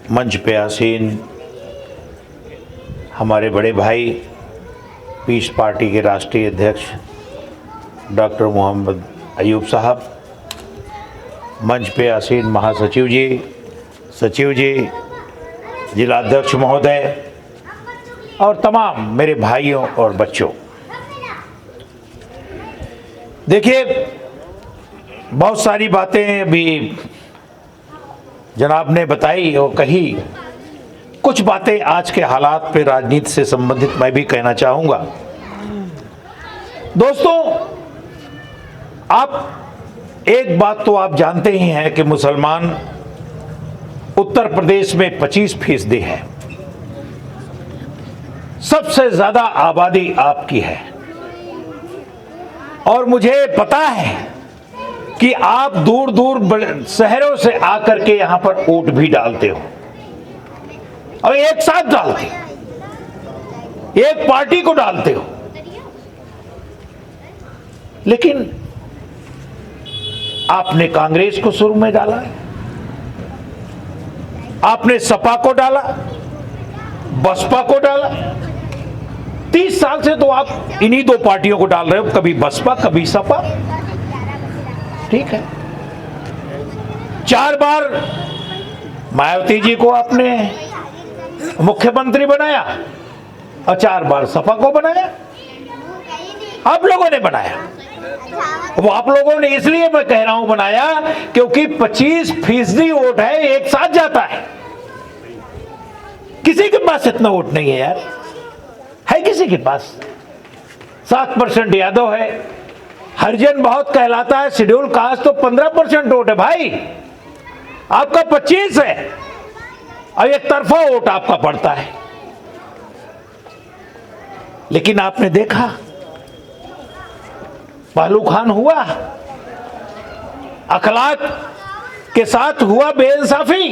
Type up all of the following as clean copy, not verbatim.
मंच पे आसीन हमारे बड़े भाई पीस पार्टी के राष्ट्रीय अध्यक्ष डॉक्टर मोहम्मद अयूब साहब, मंच पे आसीन महासचिव जी, सचिव जी, जिलाध्यक्ष महोदय और तमाम मेरे भाइयों और बच्चों। देखिए, बहुत सारी बातें भी जनाब ने बताई और कही। कुछ बातें आज के हालात पे राजनीति से संबंधित मैं भी कहना चाहूँगा। दोस्तों, आप एक बात तो आप जानते ही हैं कि मुसलमान उत्तर प्रदेश में 25% है। सबसे ज़्यादा आबादी आपकी है और मुझे पता है कि आप दूर दूर शहरों से आकर के यहां पर वोट भी डालते हो और एक साथ डालते हो, एक पार्टी को डालते हो। लेकिन आपने कांग्रेस को शुरू में डाला, आपने सपा को डाला, बसपा को डाला। 30 साल से तो आप इन्हीं दो पार्टियों को डाल रहे हो, कभी बसपा कभी सपा। ठीक है, 4 बार मायावती जी को आपने मुख्यमंत्री बनाया और 4 बार सपा को बनाया। आप लोगों ने बनाया। वो आप लोगों ने इसलिए मैं कह रहा हूं बनाया क्योंकि 25% वोट है, एक साथ जाता है। किसी के पास इतना वोट नहीं है यार, है किसी के पास? 7% यादव है, हरिजन बहुत कहलाता है, शेड्यूल कास्ट तो 15% वोट है भाई, आपका 25 है और एक तरफा वोट आपका पड़ता है। लेकिन आपने देखा पहलू खान हुआ, अखलाक के साथ हुआ बेइंसाफी,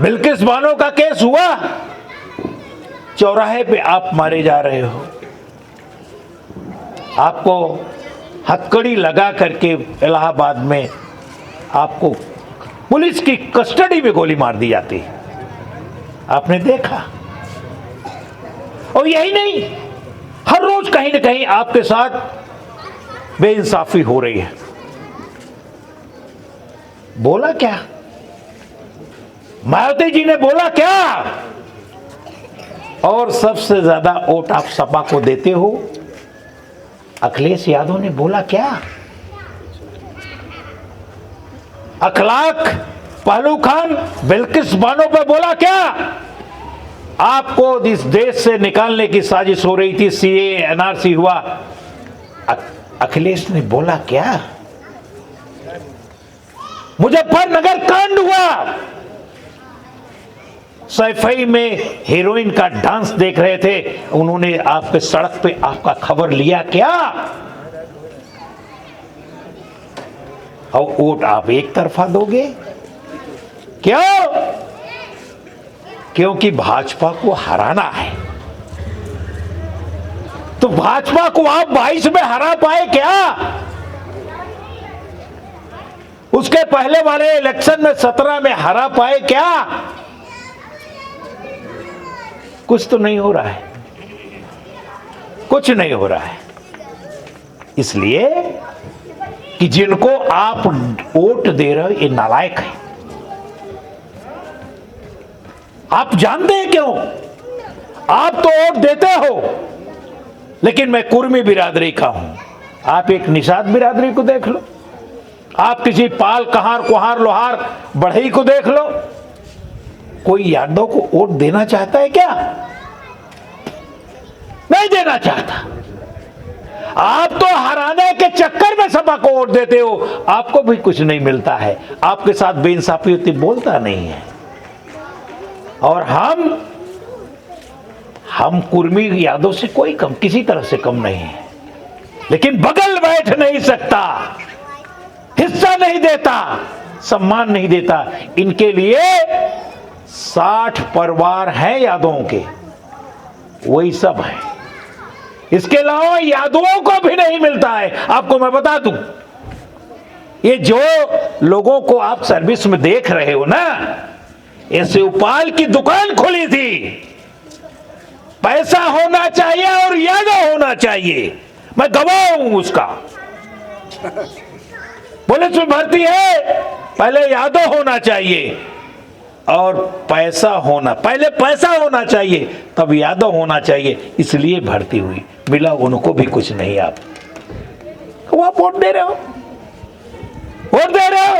बिल्किस बानो का केस हुआ, चौराहे पे आप मारे जा रहे हो, आपको हथकड़ी लगा करके इलाहाबाद में आपको पुलिस की कस्टडी में गोली मार दी जाती है। आपने देखा। और यही नहीं, हर रोज कहीं ना कहीं आपके साथ बेइंसाफी हो रही है। बोला क्या मायावती जी ने? बोला क्या? और सबसे ज्यादा वोट आप सपा को देते हो। अखिलेश यादव ने बोला क्या? अखलाक, पहलू खान, बिल्किस बानो पे बोला क्या? आपको इस देश से निकालने की साजिश हो रही थी, सीए एनआरसी हुआ। अखिलेश ने बोला क्या? मुजफ्फरनगर कांड हुआ, सैफई में हीरोइन का डांस देख रहे थे, उन्होंने आपके सड़क पे आपका खबर लिया क्या? और वोट आप एक तरफा दोगे? क्यों? क्योंकि भाजपा को हराना है। तो भाजपा को आप 22 में हरा पाए क्या? उसके पहले वाले इलेक्शन में 17 में हरा पाए क्या? कुछ तो नहीं हो रहा है, कुछ नहीं हो रहा है। इसलिए कि जिनको आप वोट दे रहे हो ये नालायक है। आप जानते हैं क्यों? आप तो वोट देते हो, लेकिन मैं कुर्मी बिरादरी का हूं। आप एक निषाद बिरादरी को देख लो, आप किसी पाल, कहार, कुहार, लोहार, बढ़ई को देख लो। कोई यादव को वोट देना चाहता है क्या? नहीं देना चाहता। आप तो हराने के चक्कर में सपा को वोट देते हो, आपको भी कुछ नहीं मिलता है। आपके साथ बेइंसाफी होती, बोलता नहीं है। और हम कुर्मी यादव से कोई कम, किसी तरह से कम नहीं है, लेकिन बगल बैठ नहीं सकता, हिस्सा नहीं देता, सम्मान नहीं देता। इनके लिए 60 परिवार हैं यादवों के, वही सब है। इसके अलावा यादवों को भी नहीं मिलता है। आपको मैं बता दूं, ये जो लोगों को आप सर्विस में देख रहे हो ना, ये शिवपाल की दुकान खुली थी, पैसा होना चाहिए और यादव होना चाहिए, मैं गवाह हूं उसका। पुलिस में भर्ती है, पहले यादव होना चाहिए और पैसा होना, पहले पैसा होना चाहिए तब यादव होना चाहिए, इसलिए भर्ती हुई। मिला उनको भी कुछ नहीं। आप वोट दे रहे हो, वोट दे रहे हो।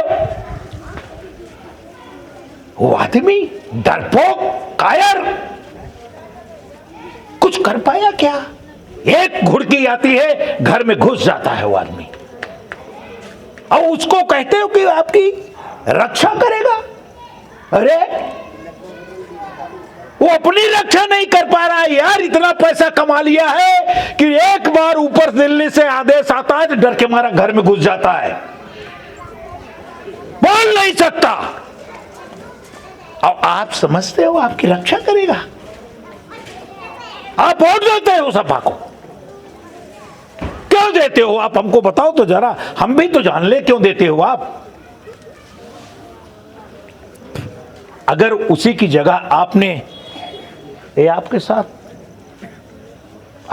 वो आदमी डरपोक, कायर, कुछ कर पाया क्या? एक घुड़की आती है, घर में घुस जाता है वो आदमी, और उसको कहते हो कि आपकी रक्षा करेगा। अरे वो अपनी रक्षा नहीं कर पा रहा है यार, इतना पैसा कमा लिया है कि एक बार ऊपर दिल्ली से आदेश आता है तो डर के मारा घर में घुस जाता है, बोल नहीं सकता। और आप समझते हो आपकी रक्षा करेगा? आप वोट देते हो सपा को, क्यों देते हो आप? हमको बताओ तो जरा, हम भी तो जान ले क्यों देते हो आप। अगर उसी की जगह आपने, ये आपके साथ,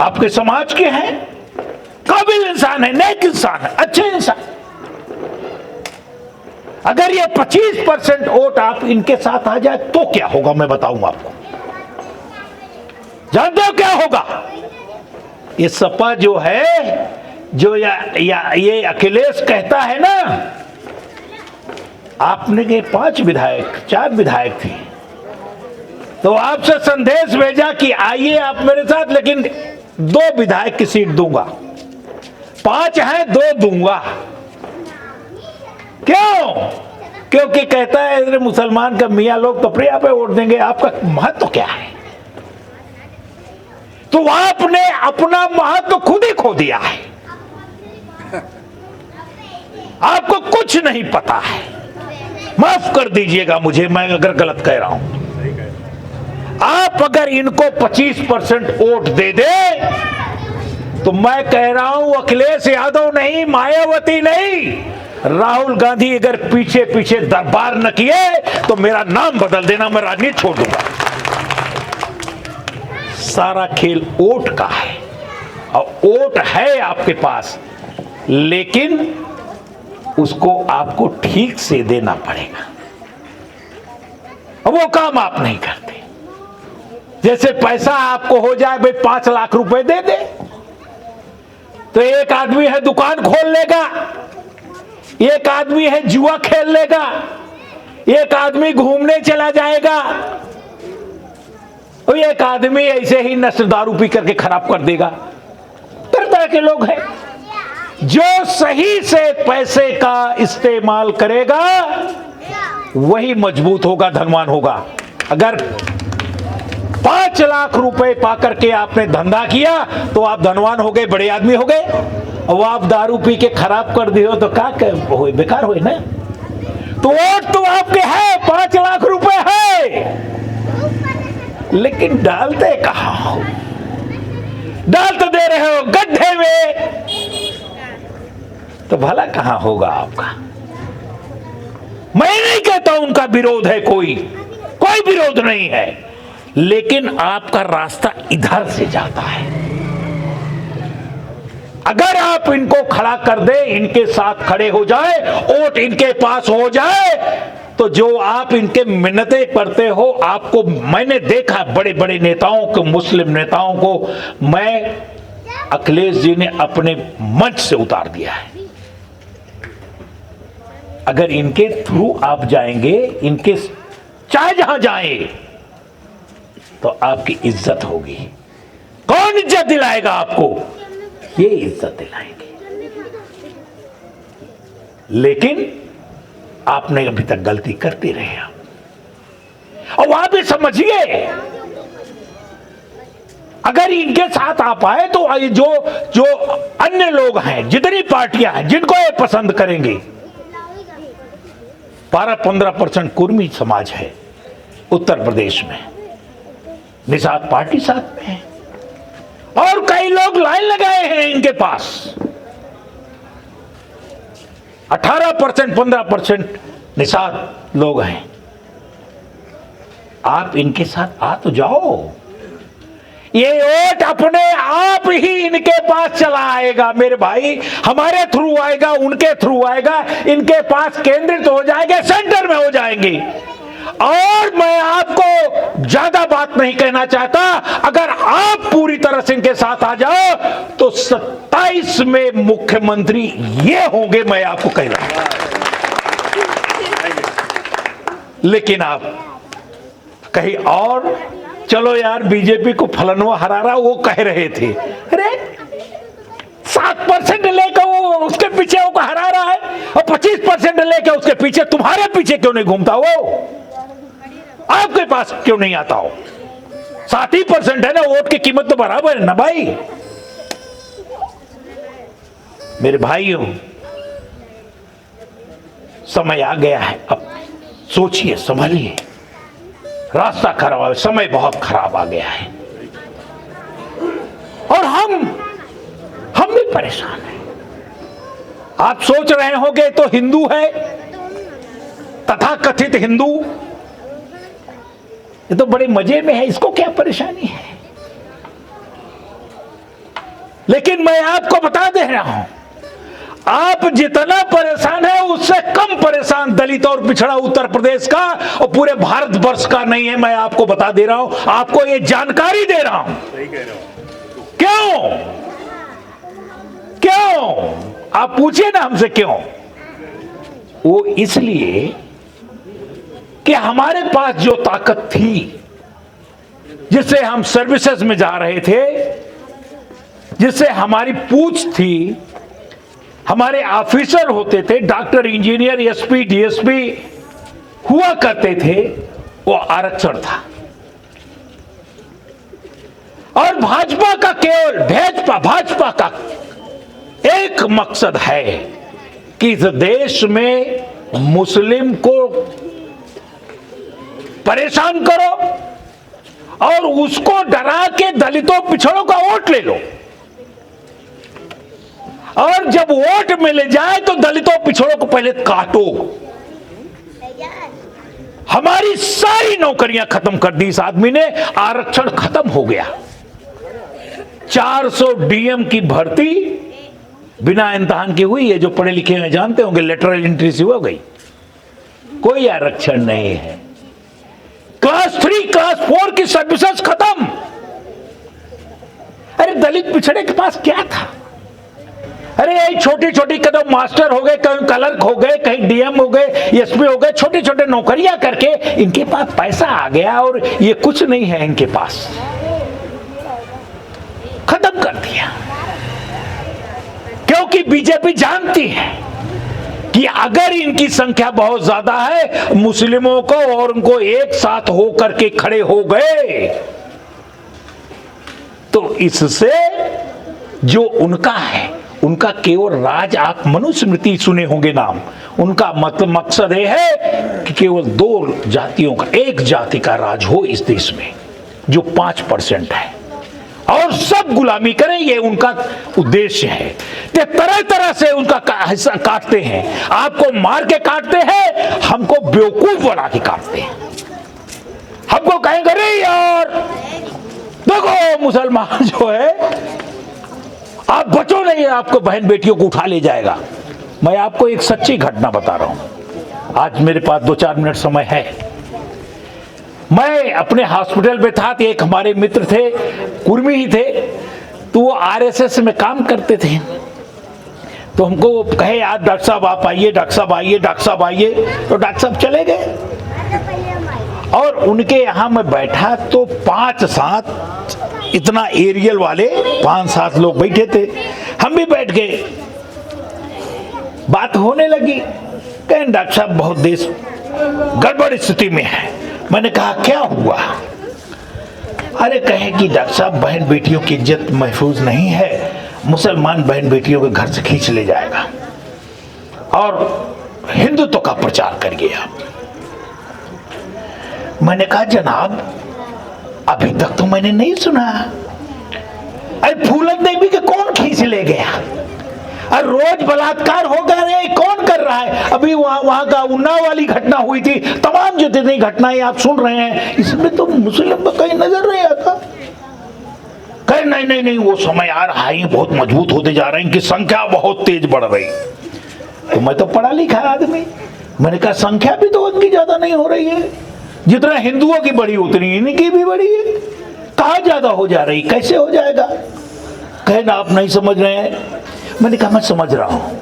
आपके समाज के हैं, काबिल इंसान है, नेक इंसान है, अच्छे इंसान, अगर ये 25% वोट आप इनके साथ आ जाए तो क्या होगा मैं बताऊंगा आपको। जानते हो क्या होगा? ये सपा जो है, जो ये अखिलेश कहता है ना, आपने के 5 विधायक 4 विधायक थे, तो आपसे संदेश भेजा कि आइए आप मेरे साथ, लेकिन 2 विधायक की सीट दूंगा, 5 हैं 2 दूंगा। क्यों? क्योंकि कहता है इधर मुसलमान का मियां लोग तो प्रिया पे वोट देंगे, आपका महत्व क्या है? तो आपने अपना महत्व खुद ही खो दिया है, आपको कुछ नहीं पता है। माफ कर दीजिएगा मुझे, मैं अगर गलत कह रहा हूं। आप अगर इनको 25% वोट दे दे तो मैं कह रहा हूं अखिलेश यादव नहीं, मायावती नहीं, राहुल गांधी अगर पीछे पीछे दरबार न किए तो मेरा नाम बदल देना, मैं राजनीति छोड़ दूंगा। सारा खेल वोट का है, और वोट है आपके पास, लेकिन उसको आपको ठीक से देना पड़ेगा, वो काम आप नहीं करते। जैसे पैसा आपको हो जाए, भाई 5 लाख रुपए दे दे, तो एक आदमी है दुकान खोल लेगा, एक आदमी है जुआ खेल लेगा, एक आदमी घूमने चला जाएगा, और एक आदमी ऐसे ही नशे दारू पी करके खराब कर देगा। तरह के लोग हैं। जो सही से पैसे का इस्तेमाल करेगा वही मजबूत होगा, धनवान होगा। अगर 5 लाख रुपए पाकर के आपने धंधा किया तो आप धनवान हो गए, बड़े आदमी हो गए, और आप दारू पी के खराब कर दिए हो तो क्या हो, बेकार हुए ना। तो वोट तो आपके है, 5 लाख रुपए है, लेकिन डालते कहां हो? डाल तो दे रहे हो गड्ढे में, तो भला कहां होगा आपका? मैं नहीं कहता उनका विरोध है, कोई विरोध नहीं है, लेकिन आपका रास्ता इधर से जाता है। अगर आप इनको खड़ा कर दे, इनके साथ खड़े हो जाए, वोट इनके पास हो जाए, तो जो आप इनके मिन्नतें करते हो, आपको मैंने देखा बड़े बड़े नेताओं को, मुस्लिम नेताओं को, मैं अखिलेश जी ने अपने मंच से उतार दिया है। अगर इनके थ्रू आप जाएंगे, इनके चाहे जहां जाए, तो आपकी इज्जत होगी। कौन इज्जत दिलाएगा आपको? ये इज्जत दिलाएंगे। लेकिन आपने अभी तक गलती करते रहे, और वहां भी समझिए, अगर इनके साथ आप आए तो जो अन्य लोग हैं, जितनी पार्टियां हैं, जिनको ये पसंद करेंगे, 12-15% कुर्मी समाज है उत्तर प्रदेश में, निषाद पार्टी साथ में है, और कई लोग लाइन लगाए हैं इनके पास। 18%, 15% निषाद लोग हैं, आप इनके साथ आ तो जाओ। ये वोट अपने आप ही इनके पास चला आएगा मेरे भाई, हमारे थ्रू आएगा, उनके थ्रू आएगा, इनके पास केंद्रित हो जाएंगे, सेंटर में हो जाएंगे। और मैं आपको ज्यादा बात नहीं कहना चाहता, अगर आप पूरी तरह से इनके साथ आ जाओ तो 27 में मुख्यमंत्री ये होंगे, मैं आपको कह रहा हूं। लेकिन आप कहीं और चलो यार, बीजेपी को फलनवा हरा रहा, वो कह रहे थे अरे 7% लेकर वो उसके पीछे वो हरा रहा है, और 25% लेकर उसके पीछे, तुम्हारे पीछे क्यों नहीं घूमता वो? आपके पास क्यों नहीं आता हो? 7% है ना, वोट की कीमत तो बराबर है ना भाई। मेरे भाइयों, समय आ गया है, अब सोचिए, संभलिए, रास्ता खराब है, समय बहुत खराब आ गया है, और हम भी परेशान हैं। आप सोच रहे होंगे तो हिंदू है, तथाकथित हिंदू, ये तो बड़े मजे में है, इसको क्या परेशानी है? लेकिन मैं आपको बता दे रहा हूं, आप जितना परेशान है उससे कम परेशान दलित और पिछड़ा उत्तर प्रदेश का और पूरे भारतवर्ष का नहीं है। मैं आपको बता दे रहा हूं, आपको ये जानकारी दे रहा हूं। क्यों? क्यों? आप पूछिए ना हमसे क्यों? वो इसलिए कि हमारे पास जो ताकत थी, जिससे हम सर्विसेज में जा रहे थे, जिससे हमारी पूछ थी, हमारे ऑफिसर होते थे, डॉक्टर, इंजीनियर, एसपी, डीएसपी हुआ करते थे, वो आरक्षण था। और भाजपा का केवल भाजपा का एक मकसद है कि इस देश में मुस्लिम को परेशान करो और उसको डरा के दलितों पिछड़ों का वोट ले लो, और जब वोट मिल जाए तो दलितों पिछड़ों को पहले काटो। हमारी सारी नौकरियां खत्म कर दी इस आदमी ने, आरक्षण खत्म हो गया। 400 डीएम की भर्ती बिना इम्तिहान की हुई है, जो पढ़े लिखे हैं जानते होंगे, लेटरल एंट्री से हो गई, कोई आरक्षण नहीं है। क्लास 3, क्लास 4 की सर्विसेज खत्म। अरे दलित पिछड़े के पास क्या था? अरे यही छोटी छोटी कदम मास्टर हो गए, कहीं क्लर्क हो गए, कहीं डीएम हो गए, एसपी हो गए, छोटे छोटे नौकरियां करके इनके पास पैसा आ गया, और ये कुछ नहीं है इनके पास, खत्म कर दिया। क्योंकि बीजेपी जानती है कि अगर इनकी संख्या बहुत ज्यादा है, मुस्लिमों को और उनको एक साथ होकर के खड़े हो गए, तो इससे जो उनका है, उनका केवल राज, आप मनुस्मृति सुने होंगे नाम, उनका मतलब मकसद ये है कि केवल 2 जातियों का, एक जाति का राज हो इस देश में, जो 5% है, और सब गुलामी करें, ये उनका उद्देश्य है। ते तरह तरह से उनका हिस्सा काटते हैं, आपको मार के काटते हैं, हमको बेवकूफ बना के काटते हैं। हमको कहेंगे अरे यार देखो मुसलमान जो है, आप बचो नहीं, आपको बहन बेटियों को उठा ले जाएगा। मैं आपको एक सच्ची घटना बता रहा हूं, आज मेरे पास 2-4 मिनट समय है। मैं अपने हॉस्पिटल में था, तो एक हमारे मित्र थे, कुर्मी ही थे, तो वो आरएसएस में काम करते थे, तो हमको कहे यार डॉक्टर साहब आप आइए, डॉक्टर साहब आइए, डॉक्टर साहब आइए, तो डॉक्टर साहब चले गए। और उनके यहाँ मैं बैठा तो 5-7 इतना एरियल वाले 5-7 लोग बैठे थे, हम भी बैठ गए, बात होने लगी। कहें डॉक्टर साहब बहुत देश गड़बड़ स्थिति में है। मैंने कहा क्या हुआ? अरे कहें कि डॉक्टर साहब बहन बेटियों की इज्जत महफूज नहीं है, मुसलमान बहन बेटियों के घर से खींच ले जाएगा और हिंदुत्व का प्रचार करिए आप। मैंने कहा जनाब अभी तक तो मैंने नहीं सुना। अरे फूलन देवी के कौन खींच ले गया? और रोज बलात्कार हो गए रहे, कौन कर रहा है? अभी वहां का उन्नाव वाली घटना हुई थी, तमाम जितनी घटनाएं आप सुन रहे हैं, इसमें तो मुस्लिम का कहीं नजर नहीं आता। कहे नहीं वो समय आ रहा है, बहुत मजबूत होते जा रहे हैं, इनकी संख्या बहुत तेज बढ़ रही। तो मैं तो पढ़ा लिखा आदमी, मैंने कहा संख्या भी तो उनकी ज्यादा नहीं हो रही है, जितना हिंदुओं की बढ़ी उतनी इनकी भी बढ़ी है। कहाँ ज्यादा हो जा रही, कैसे हो जाएगा? कहे ना आप नहीं समझ रहे हैं। मैंने कहा मैं समझ रहा हूं।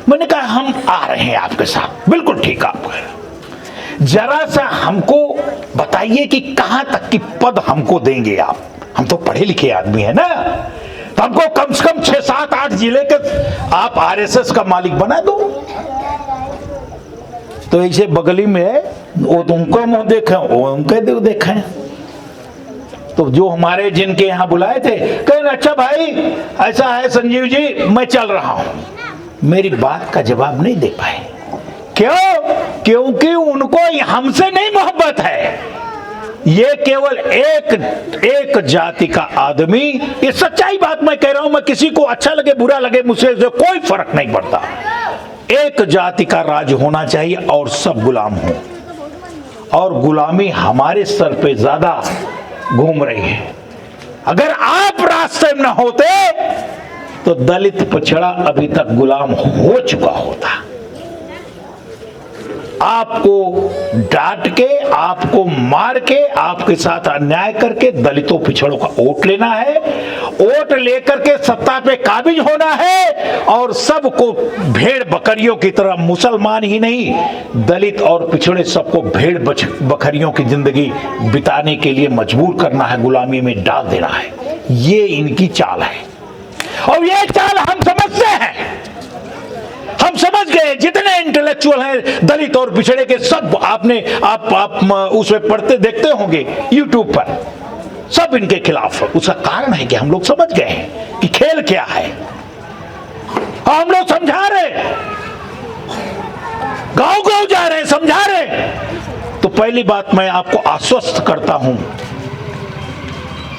मैंने कहा हम आ रहे हैं आपके साथ। बिल्कुल ठीक आप कह रहे, जरा सा हमको बताइए कि कहां तक की पद हमको देंगे आप? हम तो पढ़े लिखे आदमी है ना, तो हमको कम से कम 6, 7, 8 जिले के आप आरएसएस का मालिक बना दो। तो ऐसे बगली में वो तुमको मुंह देखे, वो उनके देखे। तो जो हमारे जिनके यहाँ बुलाए थे, कहे अच्छा भाई ऐसा है संजीव जी, मैं चल रहा हूं। मेरी बात का जवाब नहीं दे पाए। क्यों? क्योंकि उनको हमसे नहीं मोहब्बत है। ये केवल एक जाति का आदमी, ये सच्चाई बात मैं कह रहा हूं, मैं किसी को अच्छा लगे बुरा लगे मुझसे कोई फर्क नहीं पड़ता। एक जाति का राज होना चाहिए और सब गुलाम हो, और गुलामी हमारे सर पे ज्यादा घूम रही है। अगर आप रास्ते में न होते तो दलित पिछड़ा अभी तक गुलाम हो चुका होता। आपको डांट के, आपको मार के, आपके साथ अन्याय करके दलितों पिछड़ों का वोट लेना है, वोट लेकर के सत्ता पे काबिज होना है, और सबको भेड़ बकरियों की तरह, मुसलमान ही नहीं दलित और पिछड़े सबको भेड़ बकरियों की जिंदगी बिताने के लिए मजबूर करना है, गुलामी में डाल देना है। ये इनकी चाल है, और ये चाल हम समझते हैं। हम समझ गए, जितने इंटेलेक्चुअल हैं दलित और पिछड़े के, सब आप उसमें पढ़ते देखते होंगे यूट्यूब पर, सब इनके खिलाफ है। उसका कारण है कि हम लोग समझ गए हैं कि खेल क्या है, हम लोग समझा रहे, गांव गांव जा रहे हैं, समझा रहे। तो पहली बात मैं आपको आश्वस्त करता हूं,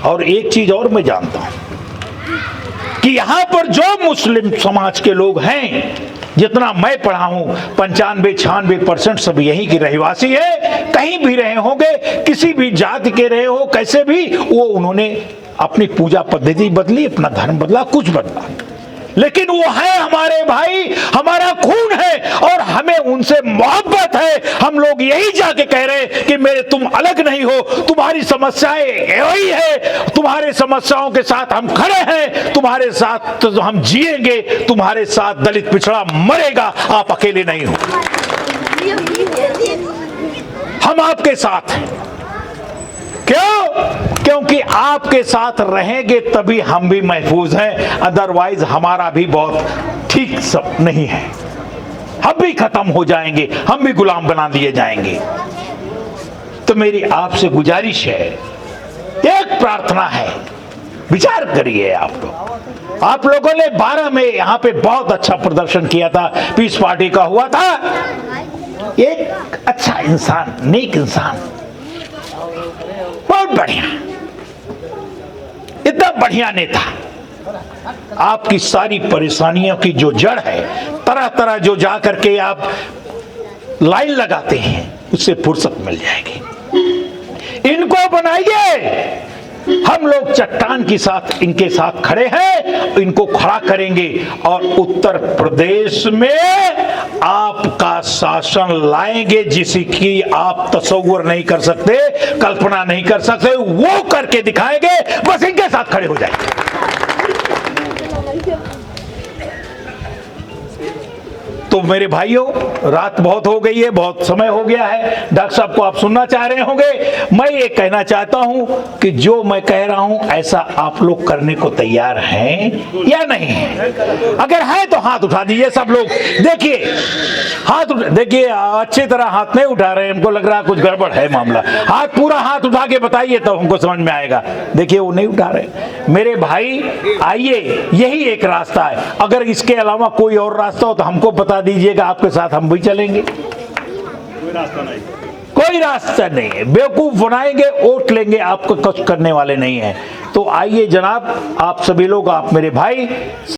और एक चीज और मैं जानता हूं कि यहां पर जो मुस्लिम समाज के लोग हैं, जितना मैं पढ़ा हूं, 95-96% सब यहीं के रहवासी है। कहीं भी रहे होंगे, किसी भी जाति के रहे हो, कैसे भी, वो उन्होंने अपनी पूजा पद्धति बदली, अपना धर्म बदला, कुछ बदला, लेकिन वो है हमारे भाई, हमारा खून है, और हमें उनसे मोहब्बत है। हम लोग यही जाके कह रहे हैं कि मेरे तुम अलग नहीं हो, तुम्हारी समस्याएं यही है, तुम्हारे समस्याओं के साथ हम खड़े हैं, तुम्हारे साथ तो हम जिएंगे, तुम्हारे साथ दलित पिछड़ा मरेगा, आप अकेले नहीं हो, हम आपके साथ हैं। क्यों? क्योंकि आपके साथ रहेंगे तभी हम भी महफूज हैं, अदरवाइज हमारा भी बहुत ठीक सब नहीं है, हम भी खत्म हो जाएंगे, हम भी गुलाम बना दिए जाएंगे। तो मेरी आपसे गुजारिश है, एक प्रार्थना है, विचार करिए आप लोग। आप लोगों ने 12 में यहाँ पे बहुत अच्छा प्रदर्शन किया था, पीस पार्टी का हुआ था। एक अच्छा इंसान, नेक इंसान, बहुत बढ़िया, इतना बढ़िया नेता, आपकी सारी परेशानियों की जो जड़ है, तरह तरह जो जा करके आप लाइन लगाते हैं, उससे फुर्सत मिल जाएगी। इनको बनाइए, हम लोग चट्टान के साथ इनके साथ खड़े हैं, इनको खड़ा करेंगे, और उत्तर प्रदेश में आपका शासन लाएंगे, जिसकी आप तसव्वुर नहीं कर सकते, कल्पना नहीं कर सकते, वो करके दिखाएंगे। बस इनके साथ खड़े हो जाएंगे। तो मेरे भाइयों, रात बहुत हो गई है, बहुत समय हो गया है, डॉक्टर साहब को आप सुनना चाह रहे होंगे। मैं ये कहना चाहता हूं कि जो मैं कह रहा हूं ऐसा आप लोग करने को तैयार हैं या नहीं? अगर है तो हाथ उठा दीजिए सब लोग। देखिए हाथ देखिए, अच्छी तरह हाथ नहीं उठा रहे, हमको लग रहा कुछ गड़बड़ है मामला। हाथ पूरा हाथ उठा के बताइए तो हमको समझ में आएगा। देखिए वो नहीं उठा रहे। मेरे भाई आइए, यही एक रास्ता है, अगर इसके अलावा कोई और रास्ता हो तो हमको बता दीजिएगा, आपके साथ हम भी चलेंगे। कोई रास्ता नहीं, कोई रास्ता नहीं है, बेवकूफ बनाएंगे, वोट लेंगे, आपको कुछ करने वाले नहीं है। तो आइए जनाब, आप सभी लोग, आप मेरे भाई,